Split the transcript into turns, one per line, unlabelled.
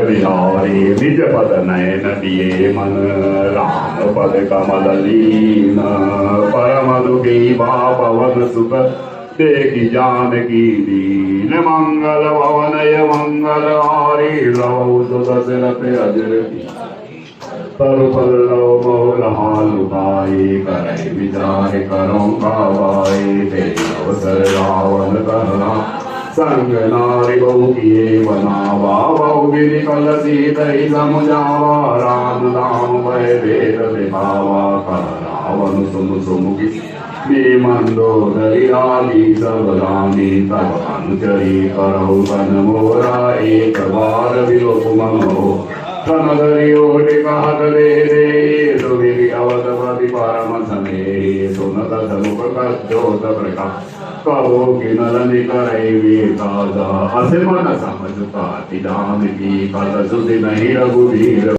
बिहारी निज पद नयन दिए मन राम पद कमल लीन परम दुखी पवन सुख देखी जानकी दीन मंगल भवनय मंगल हारी लव दशरथ अजर पल्लव मोल हालुकाई करे विचार करो गावाई तेरी अवसर रावण करना संग नारी बहु किए बनावा बहुगिरी कल सीतई समुझावा राम नाम भय वेद दिखावा कर रावण सुम सुमुखी मंदोदरी आली सब रानी तब अनुचरी करो बन मोरा एक बार विलोप मनो कनदरी ओटे कहत दे दे सुविधि अवधपति परम समेरी सुनत समुख कच्चोत प्रकाश कहो कि नलनि करई वीर असे मन समझ पाति दान की कल सुधि नहीं रघुवीर।